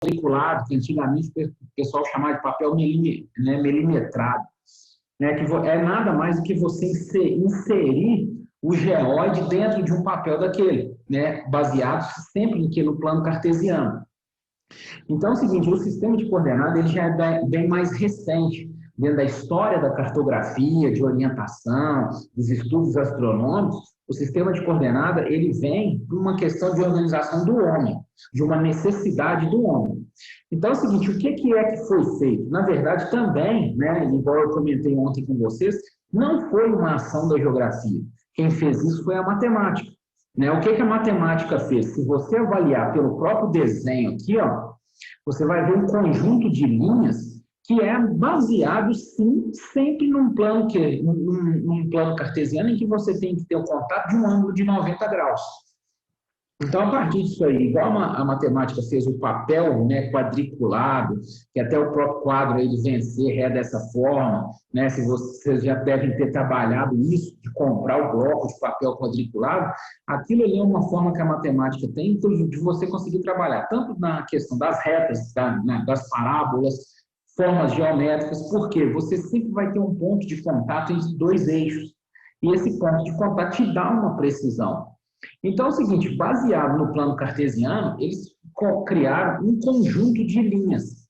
quadriculado, que antigamente o pessoal chamava de papel milimetrado, né, que é nada mais do que você inserir o geóide dentro de um papel daquele, né, baseado sempre no plano cartesiano. Então é o seguinte, o sistema de coordenada ele já é bem mais recente, dentro da história da cartografia, de orientação, dos estudos astronômicos. O sistema de coordenada ele vem de uma questão de organização do homem, de uma necessidade do homem. Então é o seguinte, o que é que foi feito? Na verdade também, né, igual eu comentei ontem com vocês, não foi uma ação da geografia. Quem fez isso foi a matemática. Né? O que a matemática fez? Se você avaliar pelo próprio desenho aqui, ó, você vai ver um conjunto de linhas que é baseado, sim, sempre num plano cartesiano em que você tem que ter o contato de um ângulo de 90 graus. Então, a partir disso aí, igual a matemática fez o papel, né, quadriculado, que até o próprio quadro aí de Vencer é dessa forma, né, se vocês já devem ter trabalhado isso, de comprar o bloco de papel quadriculado, aquilo ali é uma forma que a matemática tem de você conseguir trabalhar, tanto na questão das retas, das parábolas, formas geométricas, porque você sempre vai ter um ponto de contato entre dois eixos, e esse ponto de contato te dá uma precisão. Então é o seguinte, baseado no plano cartesiano, eles criaram um conjunto de linhas.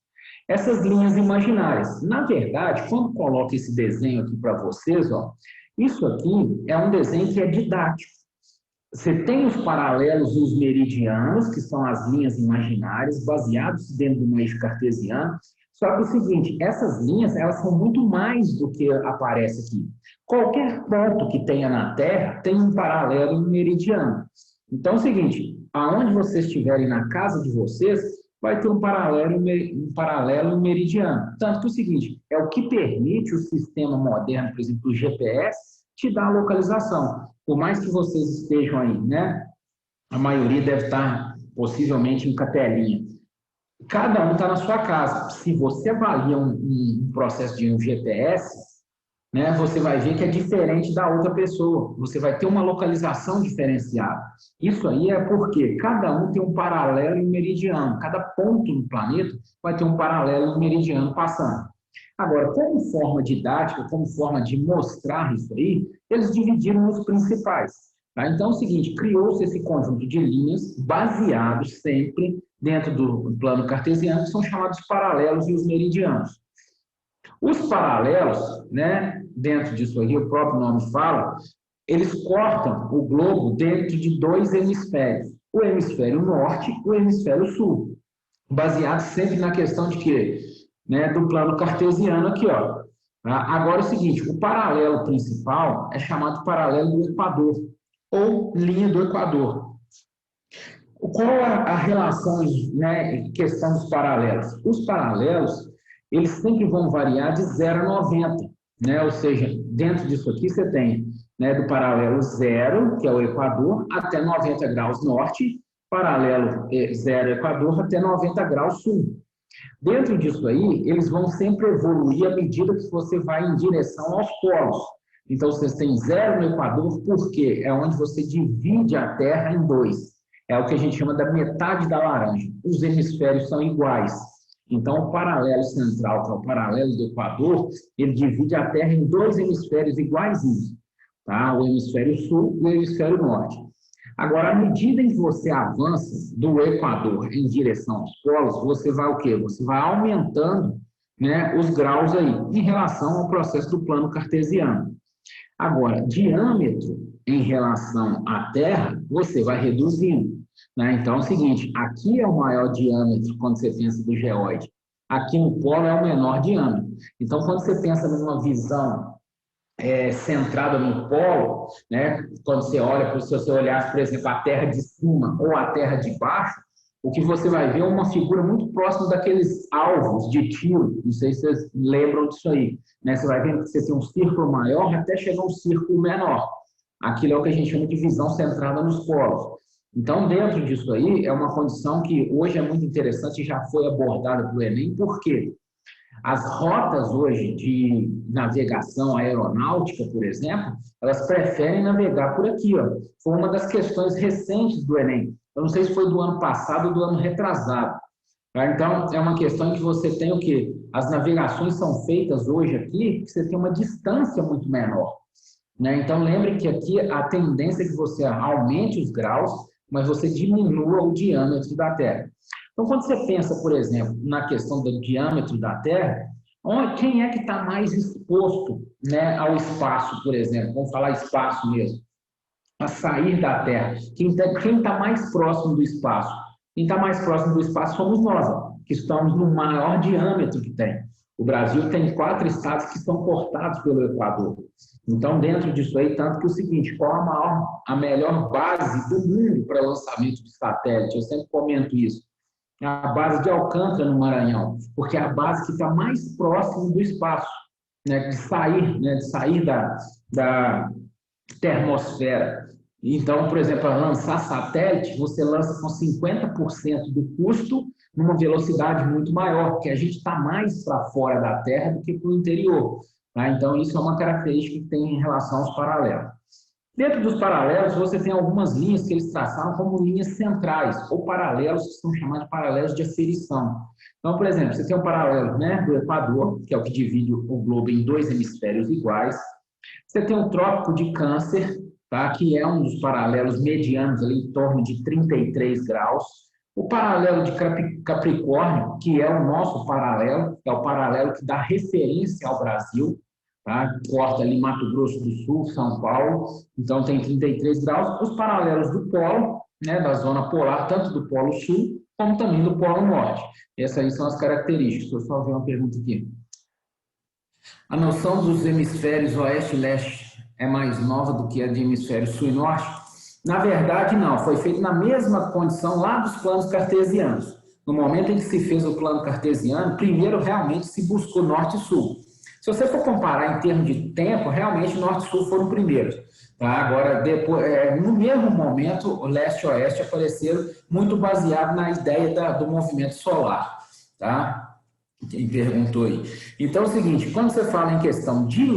Essas linhas imaginárias. Na verdade, quando coloco esse desenho aqui para vocês, ó, isso aqui é um desenho que é didático. Você tem os paralelos e os meridianos, que são as linhas imaginárias, baseados dentro do eixo cartesiano. Só que é o seguinte, essas linhas, elas são muito mais do que aparece aqui. Qualquer ponto que tenha na Terra tem um paralelo e um meridiano. Então é o seguinte, aonde vocês estiverem na casa de vocês, vai ter um paralelo e um meridiano. Tanto que é o seguinte, é o que permite o sistema moderno, por exemplo, o GPS, te dar a localização. Por mais que vocês estejam aí, né? A maioria deve estar possivelmente em capelinha. Cada um está na sua casa. Se você avalia um processo de um GPS, né, você vai ver que é diferente da outra pessoa. Você vai ter uma localização diferenciada. Isso aí é porque cada um tem um paralelo e um meridiano. Cada ponto no planeta vai ter um paralelo e um meridiano passando. Agora, como forma didática, como forma de mostrar isso aí, eles dividiram os principais. Tá? Então, é o seguinte, criou-se esse conjunto de linhas baseados sempre dentro do plano cartesiano, que são chamados paralelos e os meridianos. Os paralelos, né, dentro disso aí, o próprio nome fala, eles cortam o globo dentro de dois hemisférios, o hemisfério norte e o hemisfério sul, baseado sempre na questão de quê? Né, do plano cartesiano aqui, ó. Agora é o seguinte, o paralelo principal é chamado paralelo do Equador, ou linha do Equador. Qual a relação, né, questão dos paralelos? Os paralelos, eles sempre vão variar de 0 a 90, né? Ou seja, dentro disso aqui você tem, né, do paralelo 0, que é o Equador, até 90 graus norte, paralelo 0 Equador até 90 graus sul. Dentro disso aí, eles vão sempre evoluir à medida que você vai em direção aos polos. Então, vocês têm 0 no Equador, porque é onde você divide a Terra em dois. É o que a gente chama da metade da laranja. Os hemisférios são iguais. Então, o paralelo central, que é o paralelo do Equador, ele divide a Terra em dois hemisférios iguaizinhos. Tá? O hemisfério sul e o hemisfério norte. Agora, à medida em que você avança do Equador em direção aos polos, você vai o quê? Você vai aumentando, né, os graus aí, em relação ao processo do plano cartesiano. Agora, diâmetro em relação à Terra, você vai reduzindo. Né? Então, é o seguinte, aqui é o maior diâmetro quando você pensa do geóide. Aqui no polo é o menor diâmetro. Então, quando você pensa numa visão centrada no polo, né? Quando você olha, se você olhar, por exemplo, a Terra de cima ou a Terra de baixo, o que você vai ver é uma figura muito próxima daqueles alvos de tiro, não sei se vocês lembram disso aí, né? Você vai ver que você tem um círculo maior até chegar a um círculo menor. Aquilo é o que a gente chama de visão centrada nos polos. Então, dentro disso aí, é uma condição que hoje é muito interessante e já foi abordada pelo Enem, por quê? As rotas hoje de navegação aeronáutica, por exemplo, elas preferem navegar por aqui, ó. Foi uma das questões recentes do Enem. Eu não sei se foi do ano passado ou do ano retrasado. Tá? Então, é uma questão que você tem o quê? As navegações são feitas hoje aqui, que você tem uma distância muito menor. Né? Então, lembre que aqui a tendência é que você aumente os graus, mas você diminua o diâmetro da Terra. Então, quando você pensa, por exemplo, na questão do diâmetro da Terra, quem é que está mais exposto, né, ao espaço, por exemplo? Vamos falar espaço mesmo, a sair da Terra. Quem está mais próximo do espaço? Quem está mais próximo do espaço somos nós, ó, que estamos no maior diâmetro que tem. O Brasil tem 4 estados que são cortados pelo Equador. Então, dentro disso aí, tanto que o seguinte, qual a melhor base do mundo para lançamento de satélite? Eu sempre comento isso. É a base de Alcântara, no Maranhão, porque é a base que está mais próximo do espaço, né, de sair da termosfera. Então, por exemplo, para lançar satélite, você lança com 50% do custo numa velocidade muito maior, porque a gente está mais para fora da Terra do que para o interior. Tá? Então, isso é uma característica que tem em relação aos paralelos. Dentro dos paralelos, você tem algumas linhas que eles traçaram como linhas centrais, ou paralelos que são chamados de paralelos de aferição. Então, por exemplo, você tem um paralelo, né, do Equador, que é o que divide o globo em 2 hemisférios iguais. Você tem o Trópico de Câncer, tá, que é um dos paralelos medianos, ali, em torno de 33 graus. O paralelo de Capricórnio, que é o nosso paralelo, é o paralelo que dá referência ao Brasil, tá? Corta ali Mato Grosso do Sul, São Paulo, então tem 33 graus. Os paralelos do polo, né, da zona polar, tanto do polo sul, como também do polo norte. Essas aí são as características. Deixa eu só ver uma pergunta aqui. A noção dos hemisférios oeste e leste é mais nova do que a de hemisfério sul e norte? Na verdade, não. Foi feito na mesma condição lá dos planos cartesianos. No momento em que se fez o plano cartesiano, primeiro realmente se buscou norte e sul. Se você for comparar em termos de tempo, realmente norte e sul foram primeiros. Tá? Agora, depois, no mesmo momento, o leste e oeste apareceram muito baseado na ideia do movimento solar. Tá? Quem perguntou aí. Então é o seguinte, quando você fala em questão de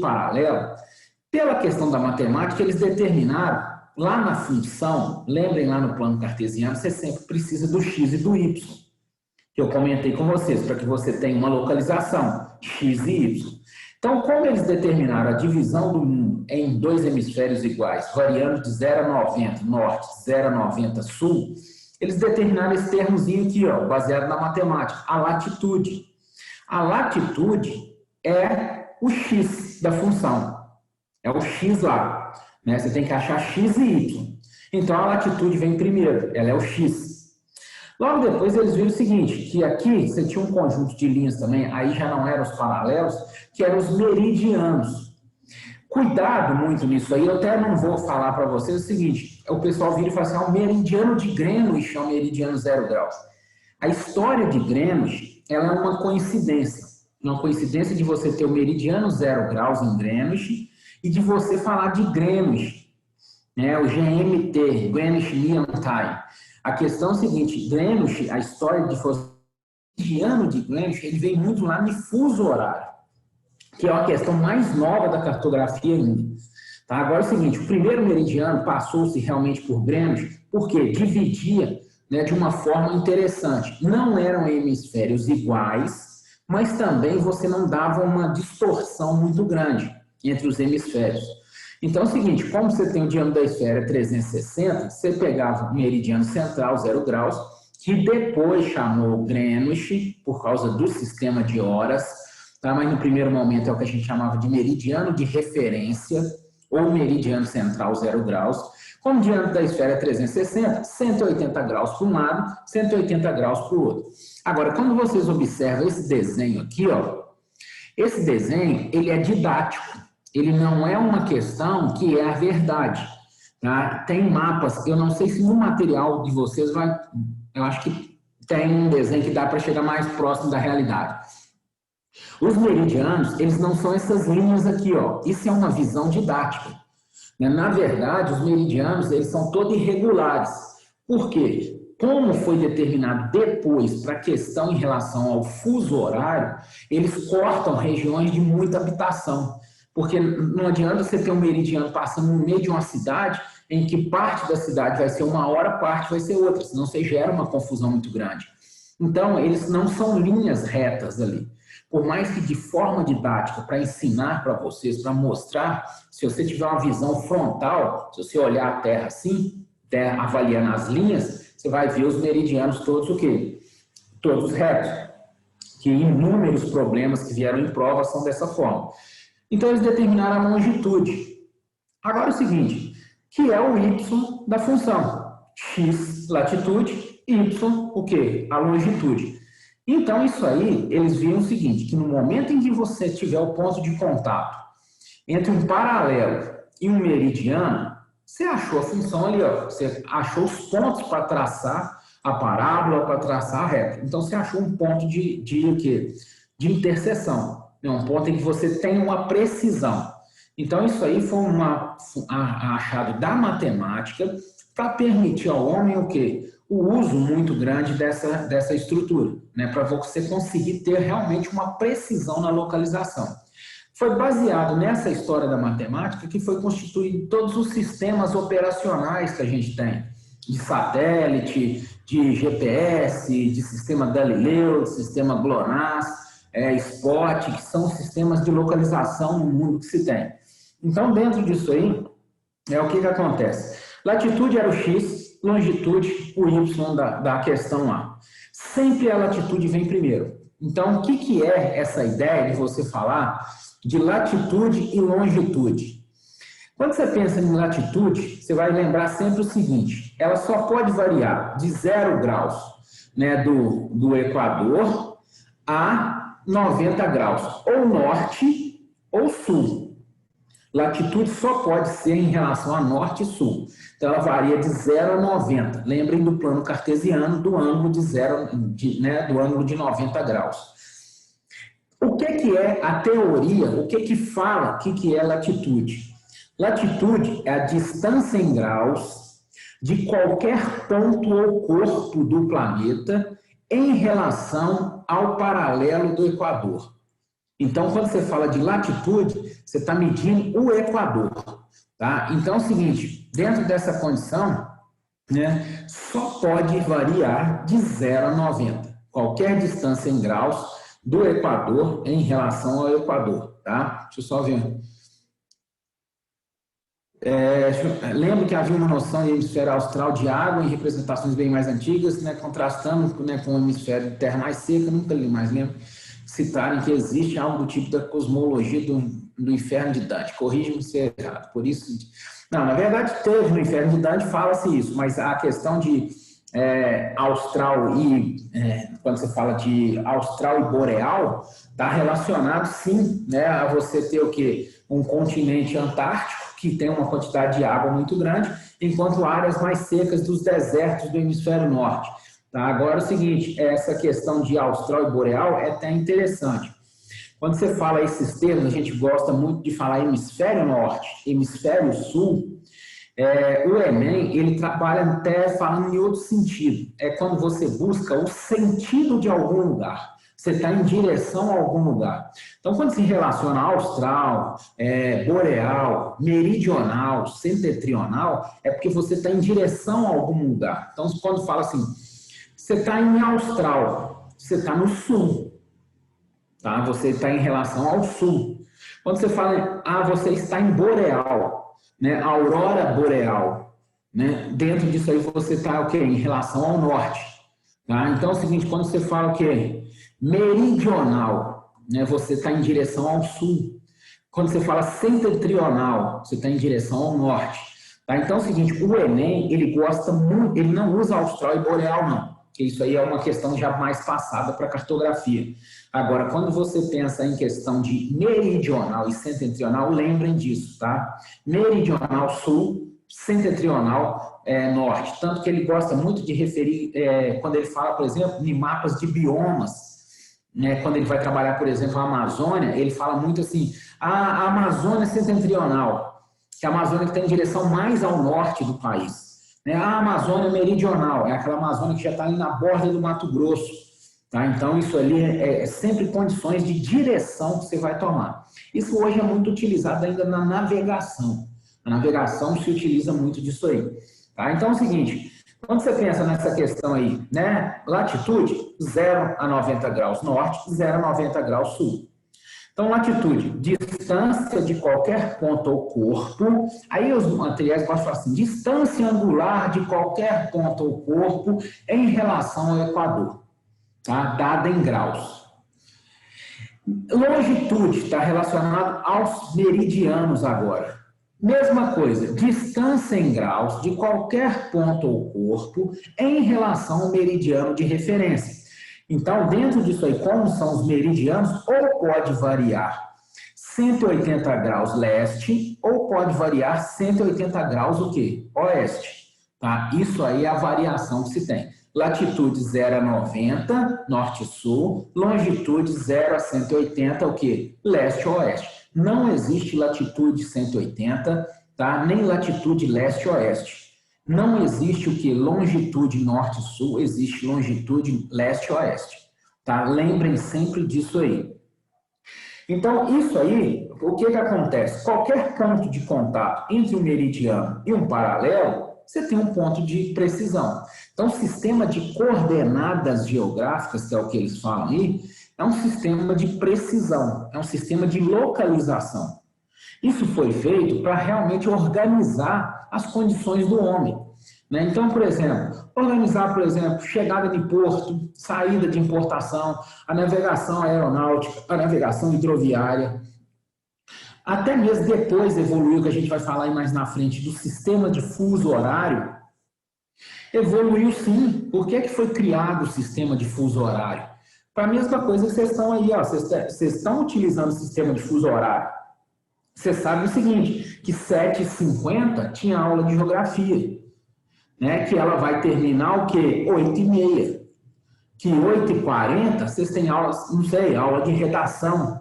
paralelo, pela questão da matemática, eles determinaram, lá na função, lembrem lá no plano cartesiano, você sempre precisa do x e do y, que eu comentei com vocês, para que você tenha uma localização, x e y. Então, como eles determinaram a divisão do mundo em 2 hemisférios iguais, variando de 0 a 90, norte, 0 a 90, sul, eles determinaram esse termozinho aqui, ó, baseado na matemática, a latitude. A latitude é o x da função. É o x lá. Né? Você tem que achar x e y. Então, a latitude vem primeiro, ela é o x. Logo depois, eles viram o seguinte, que aqui você tinha um conjunto de linhas também, aí já não eram os paralelos, que eram os meridianos. Cuidado muito nisso aí, eu até não vou falar para vocês o seguinte, o pessoal vira e fala assim, o meridiano de Greenwich é o meridiano 0 graus. A história de Greenwich, ela é uma coincidência de você ter o meridiano 0 graus em Greenwich e de você falar de Greenwich, né, o GMT, Greenwich Mean Time. A questão é a seguinte, Greenwich, a história de meridiano de Greenwich, ele vem muito lá no fuso horário, que é uma questão mais nova da cartografia ainda. Tá? Agora é o seguinte, o primeiro meridiano passou-se realmente por Greenwich, porque dividia, né, de uma forma interessante. Não eram hemisférios iguais, mas também você não dava uma distorção muito grande entre os hemisférios. Então é o seguinte, como você tem o diâmetro da esfera 360, você pegava o meridiano central, 0 graus, que depois chamou Greenwich, por causa do sistema de horas, tá? Mas no primeiro momento é o que a gente chamava de meridiano de referência, ou meridiano central 0 graus. Como o diâmetro da esfera é 360, 180 graus para um lado, 180 graus para o outro. Agora, quando vocês observam esse desenho aqui, ó, esse desenho ele é didático, ele não é uma questão que é a verdade. Tá? Tem mapas, eu não sei se no material de vocês vai, eu acho que tem um desenho que dá para chegar mais próximo da realidade. Os meridianos, eles não são essas linhas aqui, ó. Isso é uma visão didática. Na verdade, os meridianos, eles são todos irregulares. Por quê? Como foi determinado depois para a questão em relação ao fuso horário, eles cortam regiões de muita habitação. Porque não adianta você ter um meridiano passando no meio de uma cidade, em que parte da cidade vai ser uma hora, parte vai ser outra, senão você gera uma confusão muito grande. Então, eles não são linhas retas ali. Por mais que de forma didática, para ensinar para vocês, para mostrar, se você tiver uma visão frontal, se você olhar a Terra assim, avaliando as linhas, você vai ver os meridianos todos o quê? Todos retos. Que inúmeros problemas que vieram em prova são dessa forma. Então, eles determinaram a longitude. Agora, é o seguinte, que é o y da função. X, latitude, y, o quê? A longitude. Então, isso aí, eles viram o seguinte, que no momento em que você tiver o ponto de contato entre um paralelo e um meridiano, você achou a função ali, ó, você achou os pontos para traçar a parábola, para traçar a reta. Então, você achou um ponto de interseção, né? Um ponto em que você tem uma precisão. Então, isso aí foi achado da matemática para permitir ao homem o quê? O uso muito grande dessa estrutura, né? Para você conseguir ter realmente uma precisão na localização. Foi baseado nessa história da matemática que foi constituído todos os sistemas operacionais que a gente tem, de satélite, de GPS, de sistema Galileu, de sistema GLONASS, SPOT, que são sistemas de localização no mundo que se tem. Então, dentro disso aí, o que acontece? Latitude era o X, longitude, o Y da questão lá. Sempre a latitude vem primeiro. Então, o que é essa ideia de você falar de latitude e longitude? Quando você pensa em latitude, você vai lembrar sempre o seguinte, ela só pode variar de 0 graus, né, do Equador a 90 graus, ou norte ou sul. Latitude só pode ser em relação a norte e sul. Então, ela varia de 0 a 90. Lembrem do plano cartesiano do ângulo do ângulo de 90 graus. O que é a teoria? O que fala que é latitude? Latitude é a distância em graus de qualquer ponto ou corpo do planeta em relação ao paralelo do Equador. Então, quando você fala de latitude, você está medindo o Equador. Tá? Então, é o seguinte, dentro dessa condição, né, só pode variar de 0 a 90. Qualquer distância em graus do Equador em relação ao Equador. Tá? Deixa eu só ver. Lembro que havia uma noção em hemisfério austral de água em representações bem mais antigas, né, contrastando, né, com o hemisfério de terra mais seca, nunca li mais lembro, citarem que existe algo do tipo da cosmologia do inferno de Dante. Corrija-me se é errado. Por isso, não, na verdade teve no inferno de Dante, fala-se isso, mas a questão de austral e, quando você fala de austral e boreal, está relacionado sim, né, a você ter o quê? Um continente antártico, que tem uma quantidade de água muito grande, enquanto áreas mais secas dos desertos do hemisfério norte. Tá? Agora, é o seguinte, essa questão de austral e boreal é até interessante. Quando você fala esses termos, a gente gosta muito de falar hemisfério norte, hemisfério sul. O Enem, ele trabalha até falando em outro sentido. É quando você busca o sentido de algum lugar. Você está em direção a algum lugar. Então, quando se relaciona austral, boreal, meridional, setentrional, é porque você está em direção a algum lugar. Então, quando fala assim, você está em austral, você está no sul, tá? Você está em relação ao sul. Quando você fala, você está em boreal, né? Aurora boreal, né? Dentro disso aí você está o quê? Em relação ao norte. Tá? Então, é o seguinte, quando você fala o quê? Meridional, né? Você está em direção ao sul. Quando você fala setentrional, você está em direção ao norte. Tá? Então, é o seguinte, o Enem, ele gosta muito, ele não usa austral e boreal, não. Porque isso aí é uma questão já mais passada para cartografia. Agora, quando você pensa em questão de meridional e setentrional, lembrem disso, tá? Meridional sul, setentrional norte. Tanto que ele gosta muito de referir, quando ele fala, por exemplo, em mapas de biomas, né? Quando ele vai trabalhar, por exemplo, a Amazônia, ele fala muito assim, a Amazônia setentrional, que a Amazônia está em direção mais ao norte do país. A Amazônia meridional, é aquela Amazônia que já está ali na borda do Mato Grosso. Tá? Então, isso ali é sempre condições de direção que você vai tomar. Isso hoje é muito utilizado ainda na navegação. A navegação se utiliza muito disso aí. Tá? Então é o seguinte, quando você pensa nessa questão aí, né? Latitude, 0 a 90 graus norte, 0 a 90 graus sul. Então, latitude, distância de qualquer ponto ao corpo. Aí os materiais gostam de falar assim, distância angular de qualquer ponto ao corpo em relação ao Equador, tá? Dada em graus. Longitude está relacionado aos meridianos agora. Mesma coisa, distância em graus de qualquer ponto ao corpo em relação ao meridiano de referência. Então, dentro disso aí, como são os meridianos, ou pode variar 180 graus leste, ou pode variar 180 graus o quê? Oeste. Tá? Isso aí é a variação que se tem. Latitude 0 a 90, norte e sul. Longitude 0 a 180, o quê? Leste ou oeste. Não existe latitude 180, tá? Nem latitude leste ou oeste. Não existe o que? Longitude norte e sul, existe longitude leste e oeste. Tá? Lembrem sempre disso aí. Então, isso aí, o que acontece? Qualquer ponto de contato entre um meridiano e um paralelo, você tem um ponto de precisão. Então, o sistema de coordenadas geográficas, que é o que eles falam aí, é um sistema de precisão, é um sistema de localização. Isso foi feito para realmente organizar as condições do homem. Né? Então, por exemplo, organizar, por exemplo, chegada de porto, saída de importação, a navegação aeronáutica, a navegação hidroviária. Até mesmo depois evoluiu, que a gente vai falar aí mais na frente, do sistema de fuso horário. Evoluiu sim. Por que foi criado o sistema de fuso horário? Para a mesma coisa que vocês estão aí, ó, vocês estão utilizando o sistema de fuso horário. Você sabe o seguinte, que 7h50 tinha aula de geografia, né? Que ela vai terminar o quê? 8h30. Que 8h40 vocês têm aula, não sei, aula de redação.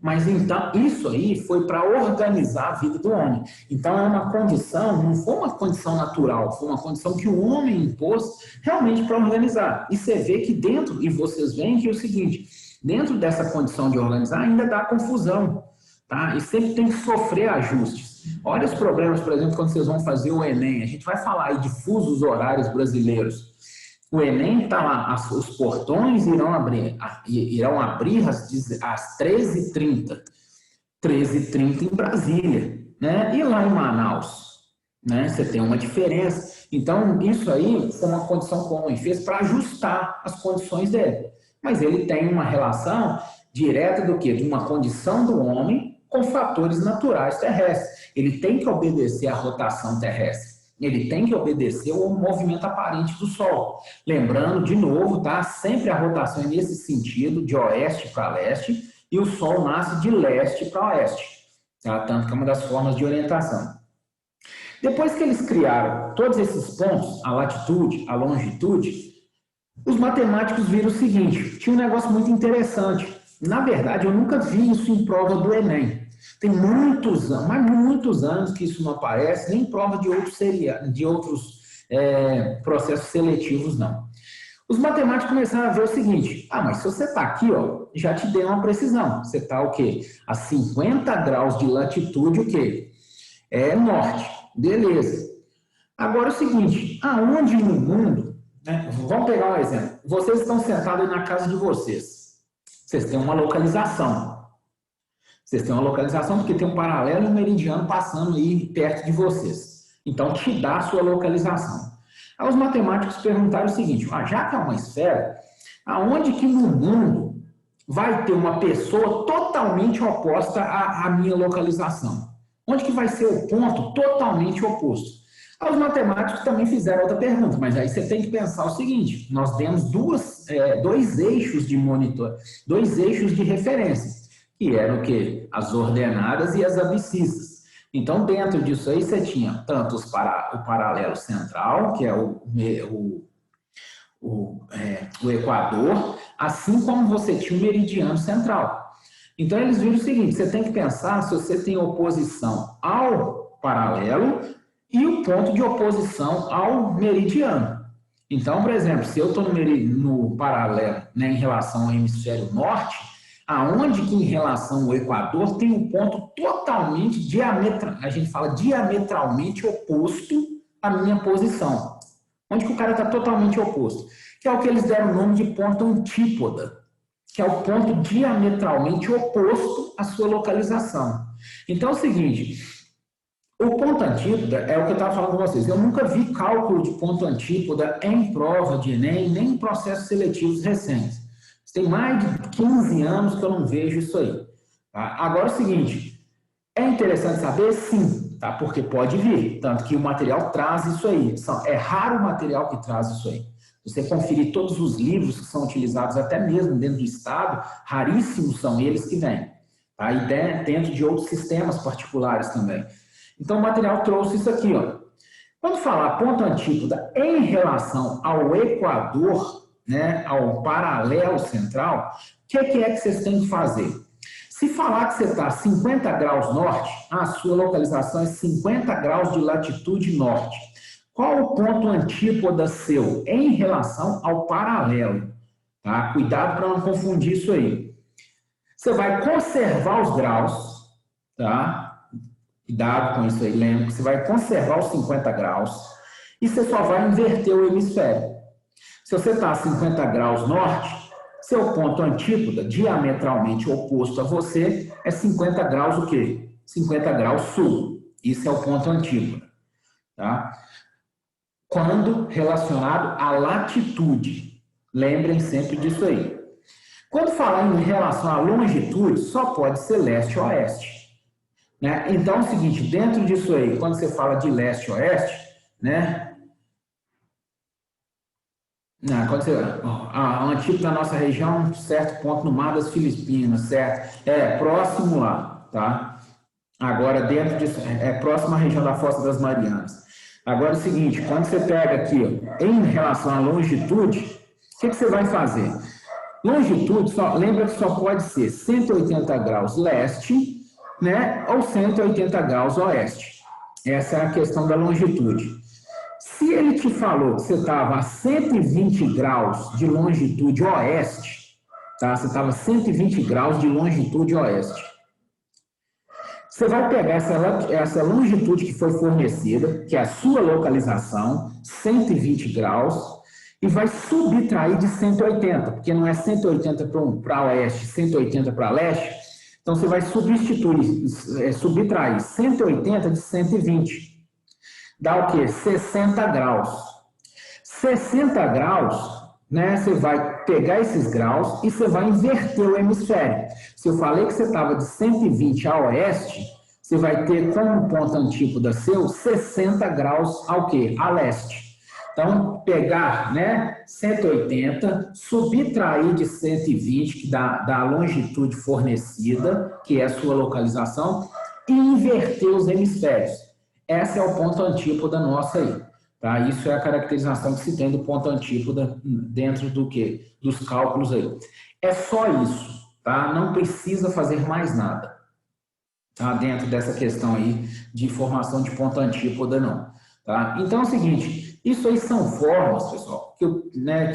Mas então, isso aí foi para organizar a vida do homem. Então é uma condição, não foi uma condição natural, foi uma condição que o homem impôs realmente para organizar. E você vê que dentro, e vocês veem que é o seguinte, dentro dessa condição de organizar ainda dá confusão. Tá? E sempre tem que sofrer ajustes. Olha os problemas, por exemplo, quando vocês vão fazer o Enem. A gente vai falar aí de fusos horários brasileiros. O Enem está lá, os portões irão abrir às 13h30. 13h30 em Brasília. Né? E lá em Manaus? Né? Você tem uma diferença. Então, isso aí foi uma condição que o homem fez para ajustar as condições dele. Mas ele tem uma relação direta do quê? De uma condição do homem com fatores naturais terrestres. Ele tem que obedecer à rotação terrestre. Ele tem que obedecer ao movimento aparente do Sol. Lembrando, de novo, tá? Sempre a rotação é nesse sentido, de oeste para leste, e o Sol nasce de leste para oeste. Tá? Tanto que é uma das formas de orientação. Depois que eles criaram todos esses pontos, a latitude, a longitude, os matemáticos viram o seguinte, tinha um negócio muito interessante. Na verdade, eu nunca vi isso em prova do Enem. Tem muitos anos, mas muitos anos que isso não aparece, nem em prova de outros processos seletivos, não. Os matemáticos começaram a ver o seguinte, mas se você está aqui, ó, já te deu uma precisão. Você está o quê? A 50 graus de latitude, o quê? É norte. Beleza. Agora é o seguinte, aonde no mundo, né, vamos pegar um exemplo, vocês estão sentados aí na casa de vocês. Vocês têm uma localização. Vocês têm uma localização porque tem um paralelo e um meridiano passando aí perto de vocês. Então, te dá a sua localização. Aí os matemáticos perguntaram o seguinte, já que é uma esfera, aonde que no mundo vai ter uma pessoa totalmente oposta à minha localização? Onde que vai ser o ponto totalmente oposto? Aí os matemáticos também fizeram outra pergunta, mas aí você tem que pensar o seguinte, nós demos dois eixos de monitor, dois eixos de referência, que eram o quê? As ordenadas e as abscissas. Então, dentro disso aí, você tinha tanto o paralelo central, que é o Equador, assim como você tinha o meridiano central. Então, eles viram o seguinte, você tem que pensar se você tem oposição ao paralelo e o ponto de oposição ao meridiano. Então, por exemplo, se eu estou no paralelo, né, em relação ao hemisfério norte, aonde que em relação ao Equador tem um ponto totalmente a gente fala diametralmente oposto à minha posição. Onde que o cara está totalmente oposto. Que é o que eles deram o nome de ponto antípoda, que é o ponto diametralmente oposto à sua localização. Então é o seguinte, o ponto antípoda é o que eu estava falando com vocês. Eu nunca vi cálculo de ponto antípoda em prova de Enem, nem em processos seletivos recentes. Tem mais de 15 anos que eu não vejo isso aí. Tá? Agora é o seguinte, é interessante saber? Sim, tá? Porque pode vir, tanto que o material traz isso aí. É raro o material que traz isso aí. Você conferir todos os livros que são utilizados até mesmo dentro do Estado, raríssimos são eles que vêm. Tá? E dentro de outros sistemas particulares também. Então, o material trouxe isso aqui, ó. Quando falar ponto antípoda em relação ao Equador, né, ao paralelo central, o que é que vocês têm que fazer? Se falar que você está a 50 graus norte, a sua localização é 50 graus de latitude norte. Qual o ponto antípoda seu em relação ao paralelo? Tá? Cuidado para não confundir isso aí. Você vai conservar os graus, tá? Cuidado com isso aí, lembra que você vai conservar os 50 graus e você só vai inverter o hemisfério. Se você está a 50 graus norte, seu ponto antípoda, diametralmente oposto a você, é 50 graus o quê? 50 graus sul. Isso é o ponto antípoda. Tá? Quando relacionado à latitude. Lembrem sempre disso aí. Quando falar em relação à longitude, só pode ser leste-oeste. Né? Então é o seguinte, dentro disso aí, quando você fala de leste-oeste, né? Quando você, a antípoda da nossa região, um certo ponto no mar das Filipinas, certo? É próximo lá, tá? Agora, dentro disso, é próximo à região da Fossa das Marianas. Agora é o seguinte, quando você pega aqui, ó, em relação à longitude, o que você vai fazer? Longitude, lembra que só pode ser 180 graus leste, né, ou 180 graus oeste. Essa é a questão da longitude. Se ele te falou que você estava a 120 graus de longitude oeste, tá? Você estava a 120 graus de longitude oeste. Você vai pegar essa longitude que foi fornecida, que é a sua localização, 120 graus, e vai subtrair de 180, porque não é 180 para oeste, 180 para leste. Então, você vai subtrair 180 de 120. Dá o quê? 60 graus. 60 graus, né? Você vai pegar esses graus e você vai inverter o hemisfério. Se eu falei que você estava de 120 a oeste, você vai ter como ponto antípoda seu 60 graus ao quê? A leste. Então, pegar, né, 180, subtrair de 120, que dá a longitude fornecida, que é a sua localização, e inverter os hemisférios. Esse é o ponto antípoda nosso aí. Tá? Isso é a caracterização que se tem do ponto antípoda dentro do quê? Dos cálculos aí. É só isso, tá? Não precisa fazer mais nada, tá? Dentro dessa questão aí de formação de ponto antípoda, não. Tá? Então é o seguinte, isso aí são formas, pessoal, que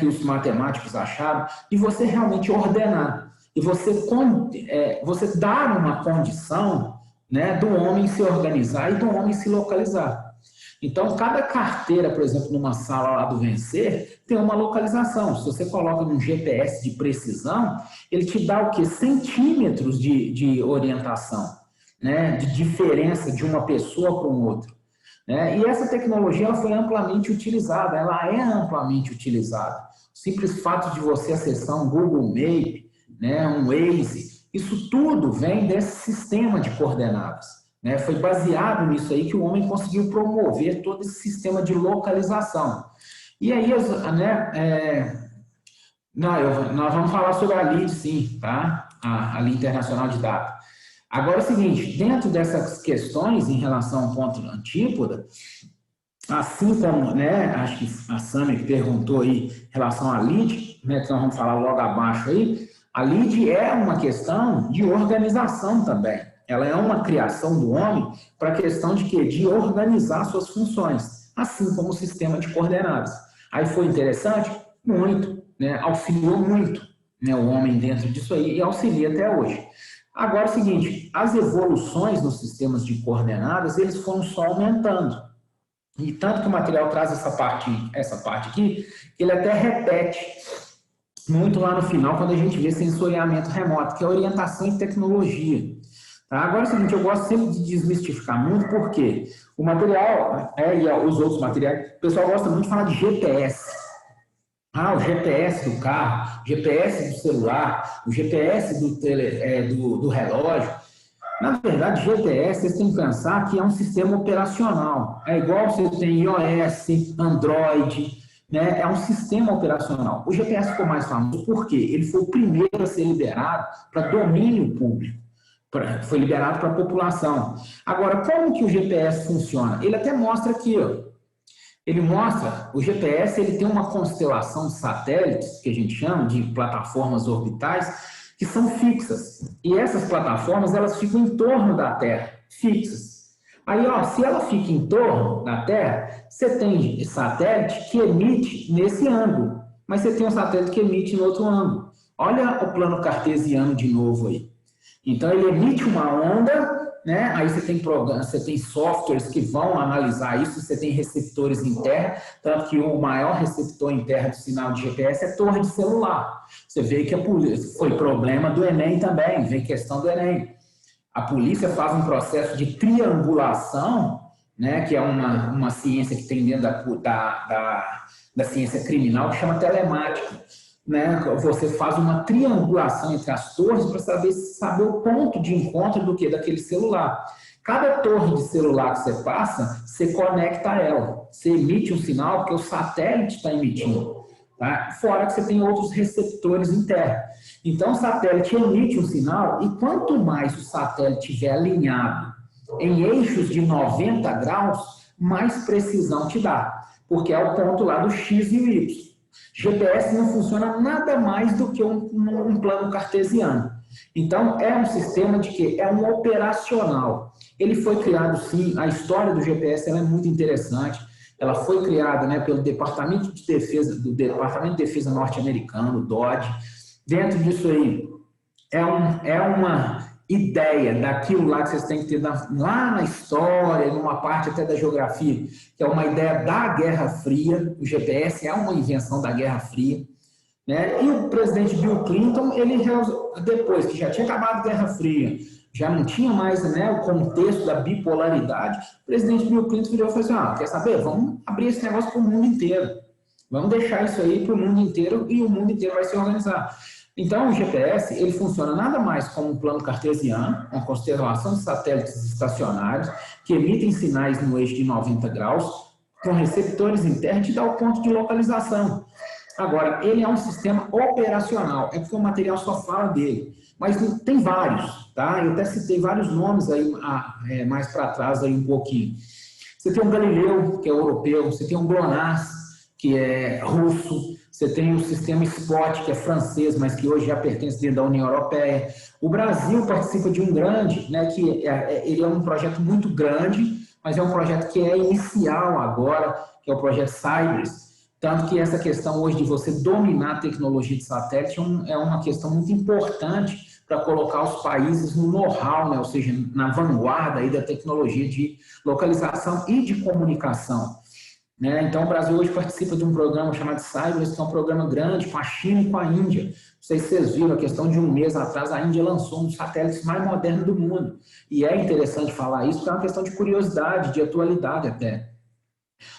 os matemáticos acharam de você realmente ordenar. E você dar uma condição, né, do homem se organizar e do homem se localizar. Então, cada carteira, por exemplo, numa sala lá do Vencer, tem uma localização. Se você coloca num GPS de precisão, ele te dá o quê? Centímetros de orientação, né, de diferença de uma pessoa para um outro. Né? E essa tecnologia ela foi amplamente utilizada, ela é amplamente utilizada. O simples fato de você acessar um Google Maps, né, um Waze, isso tudo vem desse sistema de coordenadas. Né? Foi baseado nisso aí que o homem conseguiu promover todo esse sistema de localização. E aí, né, nós vamos falar sobre a LID, sim, tá? A Linha Internacional de Dados. Agora é o seguinte, dentro dessas questões em relação ao ponto antípoda, assim como, né, acho que a Sami perguntou aí em relação à LID, né, que nós vamos falar logo abaixo aí, a LID é uma questão de organização também. Ela é uma criação do homem para a questão de quê? De organizar suas funções, assim como o sistema de coordenadas. Aí foi interessante? Muito, né? Auxiliou muito, né, o homem dentro disso aí, e auxilia até hoje. Agora é o seguinte, as evoluções nos sistemas de coordenadas, eles foram só aumentando. E tanto que o material traz essa parte aqui, que ele até repete muito lá no final, quando a gente vê sensoriamento remoto, que é orientação e tecnologia. Tá? Agora é o seguinte, eu gosto sempre de desmistificar muito, porque o material, e os outros materiais, o pessoal gosta muito de falar de GPS. O GPS do carro, o GPS do celular, o GPS do relógio. Na verdade, GPS, vocês têm que pensar que é um sistema operacional. É igual você tem iOS, Android, né? É um sistema operacional. O GPS ficou mais famoso porque ele foi o primeiro a ser liberado para domínio público. Foi liberado para a população. Agora, como que o GPS funciona? Ele até mostra aqui, ó. Ele mostra, o GPS ele tem uma constelação de satélites, que a gente chama de plataformas orbitais, que são fixas. E essas plataformas, elas ficam em torno da Terra, fixas. Aí, ó, se ela fica em torno da Terra, você tem satélite que emite nesse ângulo, mas você tem um satélite que emite no outro ângulo. Olha o plano cartesiano de novo aí. Então, ele emite uma onda, né? Aí você tem programas, você tem softwares que vão analisar isso, você tem receptores em terra, tanto que o maior receptor em terra do sinal de GPS é torre de celular. Você vê que foi problema do Enem também, vem questão do Enem. A polícia faz um processo de triangulação, né? Que é uma ciência que tem dentro da ciência criminal, que chama telemática. Né, você faz uma triangulação entre as torres para saber o ponto de encontro do que daquele celular. Cada torre de celular que você passa, você conecta a ela. Você emite um sinal porque o satélite está emitindo. Tá? Fora que você tem outros receptores em terra. Então, o satélite emite um sinal e quanto mais o satélite estiver alinhado em eixos de 90 graus, mais precisão te dá. Porque é o ponto lá do X e o Y. GPS não funciona nada mais do que um plano cartesiano. Então, é um sistema de quê? É um operacional. Ele foi criado, sim, a história do GPS ela é muito interessante. Ela foi criada, né, pelo Departamento de Defesa norte-americano, DoD. Dentro disso aí, é uma ideia daquilo lá que vocês têm que ter lá na história, numa parte até da geografia, que é uma ideia da Guerra Fria. O GPS é uma invenção da Guerra Fria, né? E o presidente Bill Clinton, ele depois que já tinha acabado a Guerra Fria, já não tinha mais, né, o contexto da bipolaridade, o presidente Bill Clinton virou e falou assim, quer saber? Vamos abrir esse negócio para o mundo inteiro. Vamos deixar isso aí para o mundo inteiro e o mundo inteiro vai se organizar. Então, o GPS, ele funciona nada mais como um plano cartesiano, uma constelação de satélites estacionários que emitem sinais no eixo de 90 graus, com receptores em terra, e te dá o ponto de localização. Agora, ele é um sistema operacional, é porque o material só fala dele, mas tem vários, tá? Eu até citei vários nomes aí mais para trás aí um pouquinho. Você tem o Galileu, que é europeu, você tem o GLONASS, que é russo, você tem o sistema SPOT, que é francês, mas que hoje já pertence dentro da União Europeia. O Brasil participa de um grande, né, ele é um projeto muito grande, mas é um projeto que é inicial agora, que é o projeto Cybers. Tanto que essa questão hoje de você dominar a tecnologia de satélite é uma questão muito importante para colocar os países no know-how, né, ou seja, na vanguarda aí da tecnologia de localização e de comunicação. Né? Então, o Brasil hoje participa de um programa chamado Cybers, que é um programa grande com a China e com a Índia. Não sei se vocês viram, a questão de um mês atrás, a Índia lançou um dos satélites mais modernos do mundo. E é interessante falar isso, porque é uma questão de curiosidade, de atualidade até.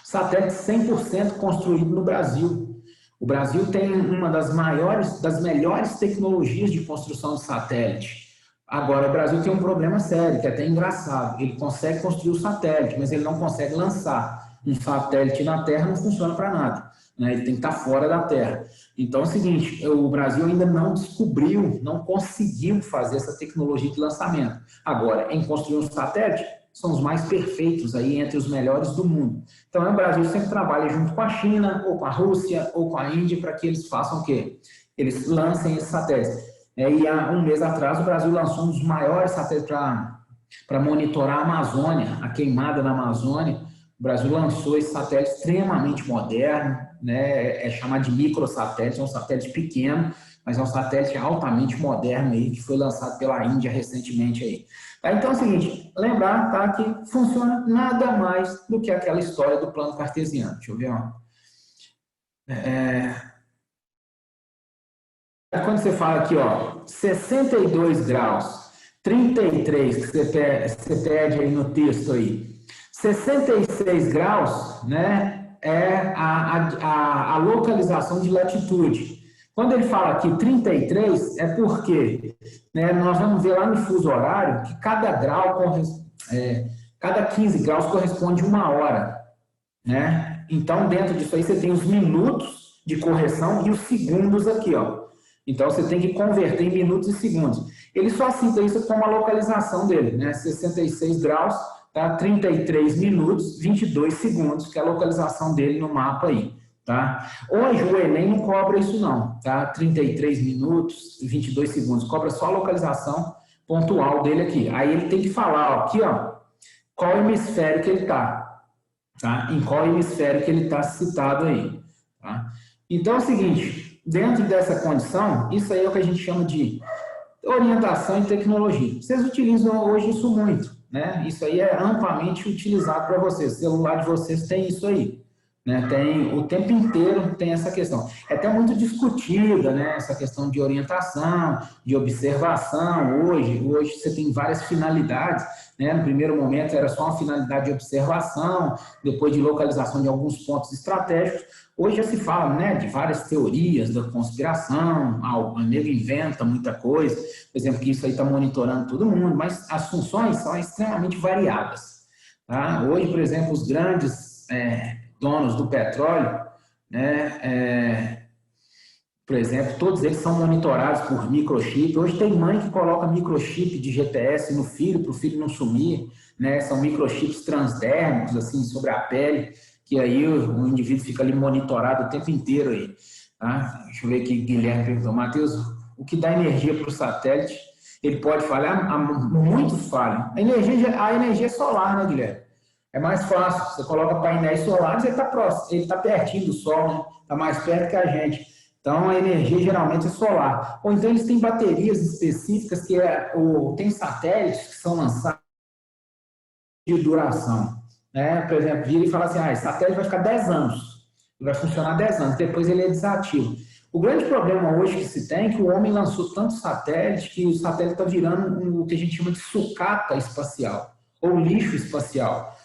Satélite 100% construído no Brasil. O Brasil tem uma das melhores tecnologias de construção de satélite. Agora, o Brasil tem um problema sério, que é até engraçado. Ele consegue construir o satélite, mas ele não consegue lançar. Um satélite na Terra não funciona para nada, né? Ele tem que estar fora da Terra. Então é o seguinte, o Brasil ainda não descobriu, não conseguiu fazer essa tecnologia de lançamento. Agora, em construir um satélite, são os mais perfeitos aí entre os melhores do mundo. Então o Brasil sempre trabalha junto com a China, ou com a Rússia, ou com a Índia, para que eles façam o quê? Eles lancem esse satélite. E há um mês atrás o Brasil lançou um dos maiores satélites para monitorar a Amazônia, a queimada na Amazônia. O Brasil lançou esse satélite extremamente moderno, né? É chamado de microsatélite, é um satélite pequeno, mas é um satélite altamente moderno aí, que foi lançado pela Índia recentemente aí. Tá? Então é o seguinte, lembrar, tá, que funciona nada mais do que aquela história do plano cartesiano. Deixa eu ver, ó. Quando você fala aqui, ó, 62 graus, 33 que você pede aí no texto aí, 66 graus, né, é a localização de latitude. Quando ele fala aqui 33, é porque, né, nós vamos ver lá no fuso horário que cada grau, cada 15 graus corresponde a 1 hora, né? Então, dentro disso aí, você tem os minutos de correção e os segundos aqui, ó. Então, você tem que converter em minutos e segundos. Ele só cita isso como a localização dele, né? 66 graus, tá? 33 minutos, 22 segundos, que é a localização dele no mapa aí, tá? Hoje, o Enem não cobra isso não, tá? 33 minutos e 22 segundos. Cobra só a localização pontual dele aqui. Aí ele tem que falar, ó, aqui, ó, qual hemisfério que ele está, tá? Em qual hemisfério que ele está citado aí, tá? Então, é o seguinte, dentro dessa condição, isso aí é o que a gente chama de orientação e tecnologia. Vocês utilizam hoje isso muito, né? Isso aí é amplamente utilizado para vocês. O celular de vocês tem isso aí, né? Tem, o tempo inteiro tem essa questão. É até muito discutida, né? Essa questão de orientação, de observação. Hoje você tem várias finalidades, né? No primeiro momento era só uma finalidade de observação, depois de localização de alguns pontos estratégicos. Hoje já se fala, né, de várias teorias da conspiração, o nego inventa muita coisa, por exemplo, que isso aí está monitorando todo mundo, mas as funções são extremamente variadas. Tá? Hoje, por exemplo, os grandes donos do petróleo, né, por exemplo, todos eles são monitorados por microchip. Hoje tem mãe que coloca microchip de GPS no filho, para o filho não sumir, né? São microchips transdérmicos, assim, sobre a pele, que aí o indivíduo fica ali monitorado o tempo inteiro aí. Tá? Deixa eu ver aqui, Guilherme perguntou, Matheus, o que dá energia para o satélite? Ele pode falhar? Muitos falham. A energia é solar, né, Guilherme? É mais fácil, você coloca painéis solares, ele está próximo, ele está pertinho do Sol, né? Está mais perto que a gente. Então, a energia geralmente é solar. Ou então eles têm baterias específicas, tem satélites que são lançados de duração. Né? Por exemplo, vira e fala assim, esse satélite vai ficar 10 anos, vai funcionar 10 anos, depois ele é desativo. O grande problema hoje que se tem é que o homem lançou tanto satélite que o satélite está virando o que a gente chama de sucata espacial, ou lixo espacial.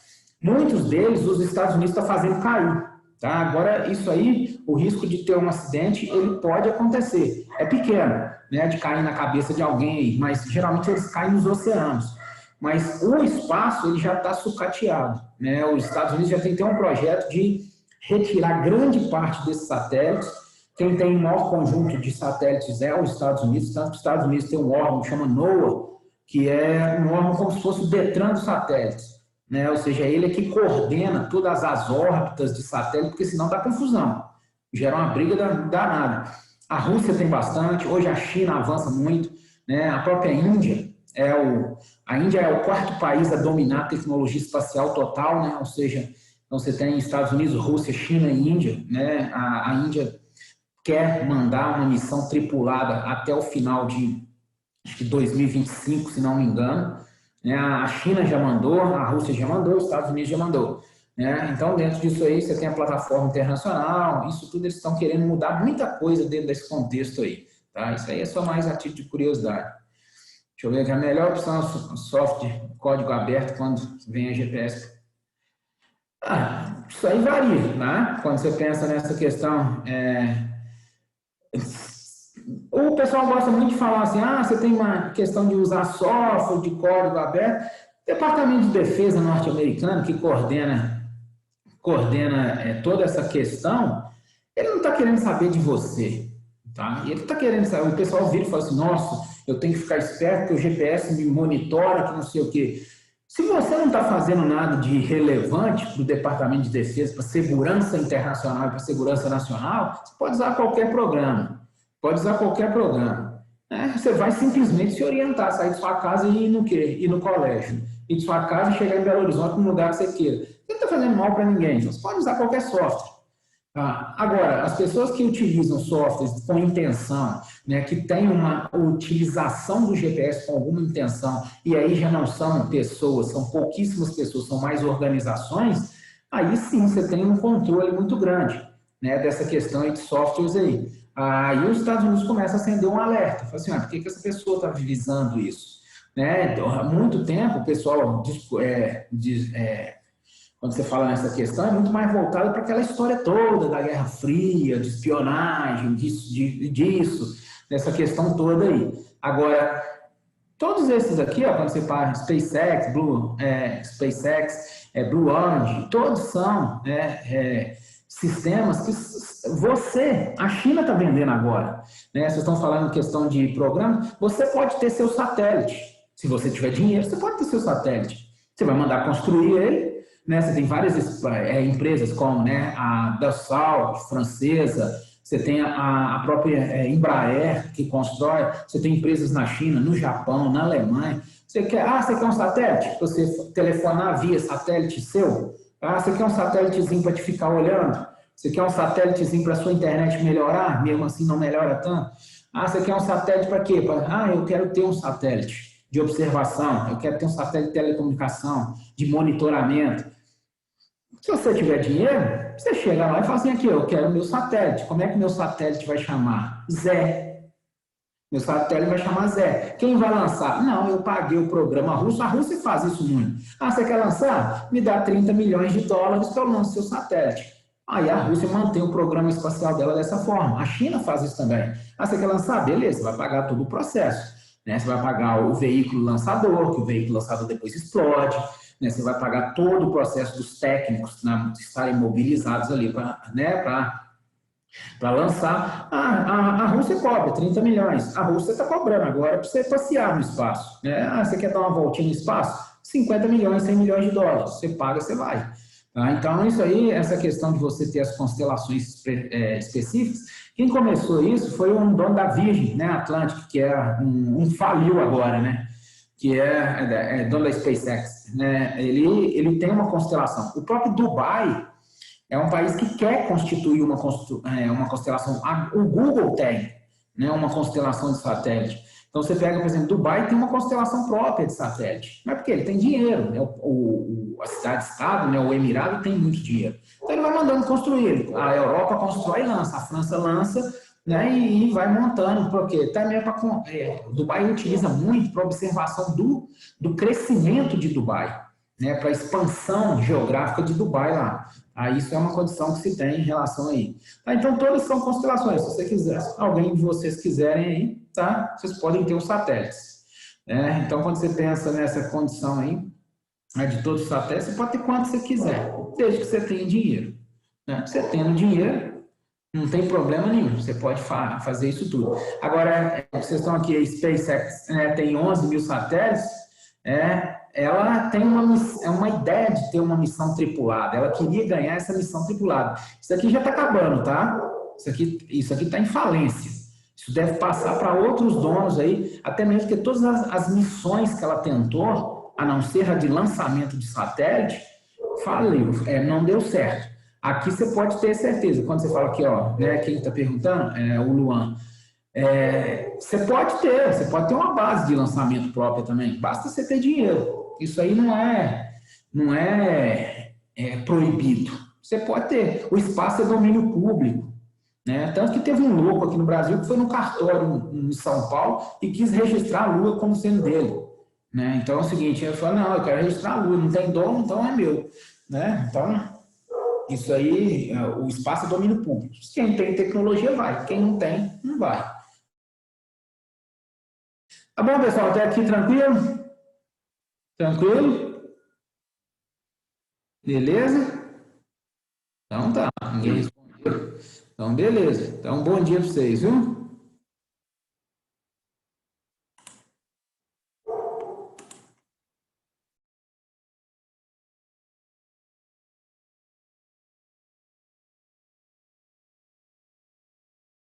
Muitos deles, os Estados Unidos estão fazendo cair. Tá? Agora, isso aí, o risco de ter um acidente, ele pode acontecer. É pequeno, né, de cair na cabeça de alguém, mas geralmente eles caem nos oceanos. Mas o espaço, ele já está sucateado, né? Os Estados Unidos já tem que ter um projeto de retirar grande parte desses satélites. Quem tem o maior conjunto de satélites é os Estados Unidos, tanto que os Estados Unidos tem um órgão que chama NOAA, que é um órgão como se fosse o Detran dos satélites, né? Ou seja, ele é que coordena todas as órbitas de satélite, porque senão dá confusão, gera uma briga danada. A Rússia tem bastante, hoje a China avança muito, né? A própria Índia, a Índia é o quarto país a dominar a tecnologia espacial total, né? Ou seja, então você tem Estados Unidos, Rússia, China e Índia, né? A Índia quer mandar uma missão tripulada até o final de acho que 2025, se não me engano, né? A China já mandou, a Rússia já mandou, os Estados Unidos já mandou, né? Então, dentro disso aí, você tem a plataforma internacional, isso tudo eles estão querendo mudar muita coisa dentro desse contexto aí, tá? Isso aí é só mais a título de curiosidade. Deixa eu ver aqui, a melhor opção é software, código aberto, quando vem a GPS. Isso aí varia, né? Quando você pensa nessa questão, o pessoal gosta muito de falar assim, você tem uma questão de usar software, de código aberto. O Departamento de Defesa norte-americano, que coordena toda essa questão, ele não está querendo saber de você, tá? Ele está querendo saber, o pessoal vira e fala assim, nossa, eu tenho que ficar esperto que o GPS me monitora, que não sei o quê. Se você não está fazendo nada de relevante para o Departamento de Defesa, para segurança internacional e para segurança nacional, você pode usar qualquer programa. Né? Você vai simplesmente se orientar, sair de sua casa e ir no colégio. Ir de sua casa e chegar em Belo Horizonte, num lugar que você queira. Você não está fazendo mal para ninguém, então você pode usar qualquer software. Agora, as pessoas que utilizam softwares com intenção, né, que têm uma utilização do GPS com alguma intenção, e aí já não são pessoas, são pouquíssimas pessoas, são mais organizações, aí sim você tem um controle muito grande, né, dessa questão aí de softwares aí. Aí os Estados Unidos começam a acender um alerta, fala assim, por que essa pessoa está visando isso? Né? Então, há muito tempo o pessoal quando você fala nessa questão, é muito mais voltado para aquela história toda da Guerra Fria, de espionagem, disso, dessa questão toda aí. Agora, todos esses aqui, ó, quando você fala SpaceX, Blue Origin, todos são sistemas que a China está vendendo agora. Né? Vocês estão falando questão de programa, você pode ter seu satélite. Se você tiver dinheiro, você pode ter seu satélite. Você vai mandar construir ele, né? Você tem várias empresas como, né, a Dassault, francesa, você tem a própria Embraer, que constrói, você tem empresas na China, no Japão, na Alemanha. Você quer um satélite? Você telefonar via satélite seu? Você quer um satélitezinho para te ficar olhando? Você quer um satélitezinho para a sua internet melhorar? Mesmo assim não melhora tanto? Você quer um satélite para quê? Eu quero ter um satélite de observação, eu quero ter um satélite de telecomunicação, de monitoramento. Se você tiver dinheiro, você chega lá e fala assim, aqui, eu quero meu satélite. Como é que meu satélite vai chamar? Zé. Meu satélite vai chamar Zé. Quem vai lançar? Não, eu paguei o programa russo. A Rússia faz isso muito. Você quer lançar? Me dá 30 milhões de dólares que eu lanço seu satélite. Aí a Rússia mantém o programa espacial dela dessa forma. A China faz isso também. Você quer lançar? Beleza, você vai pagar todo o processo. Né? Você vai pagar o veículo lançador, que o veículo lançador depois explode. Né? Você vai pagar todo o processo dos técnicos, né, estarem mobilizados ali para lançar. A Rússia cobra 30 milhões. A Rússia está cobrando agora para você passear no espaço. Né? Você quer dar uma voltinha no espaço? 50 milhões, 100 milhões de dólares. Você paga, você vai. Tá? Então, isso aí, essa questão de você ter as constelações específicas, quem começou isso foi um dono da Virgin, né, Atlantic, que é um faliu agora, né? Que é dono da SpaceX. Né? Ele tem uma constelação. O próprio Dubai é um país que quer constituir uma constelação. O Google tem, né, uma constelação de satélite. Então, você pega, por exemplo, Dubai tem uma constelação própria de satélite. Não é porque ele tem dinheiro, né? A cidade-estado, né, o Emirado tem muito dinheiro. Então, ele vai mandando construir. A Europa constrói e lança, a França lança, né, e vai montando, porque também Dubai utiliza muito para observação do crescimento de Dubai, né, para a expansão geográfica de Dubai lá. Isso é uma condição que se tem em relação aí. Então, todas são constelações. Se você quiser, alguém de vocês quiserem aí, tá? Vocês podem ter os satélites. Né? Então, quando você pensa nessa condição aí, de todos os satélites, você pode ter quanto você quiser, desde que você tenha dinheiro. Né? Você tendo dinheiro, não tem problema nenhum, você pode fazer isso tudo. Agora, vocês estão aqui, a SpaceX tem 11 mil satélites, ela tem uma ideia de ter uma missão tripulada, ela queria ganhar essa missão tripulada. Isso aqui já está acabando, tá? Isso aqui está em falência. Isso deve passar para outros donos aí, até mesmo porque todas as missões que ela tentou, a não ser a de lançamento de satélite, faliu, não deu certo. Aqui você pode ter certeza, quando você fala aqui, ó, né, quem está perguntando, o Luan, você pode ter uma base de lançamento própria também, basta você ter dinheiro. Isso aí não é proibido. Você pode ter. O espaço é domínio público. Né? Tanto que teve um louco aqui no Brasil que foi no cartório em São Paulo e quis registrar a Lua como sendo dele. Né? Então é o seguinte, ele falou, não, eu quero registrar a Lua, não tem dono, então é meu. Né? Então, isso aí, o espaço é domínio público. Quem tem tecnologia vai, quem não tem, não vai. Tá bom, pessoal? Até aqui tranquilo? Tranquilo? Beleza? Então tá, ninguém respondeu. Então, beleza. Então, bom dia para vocês, viu?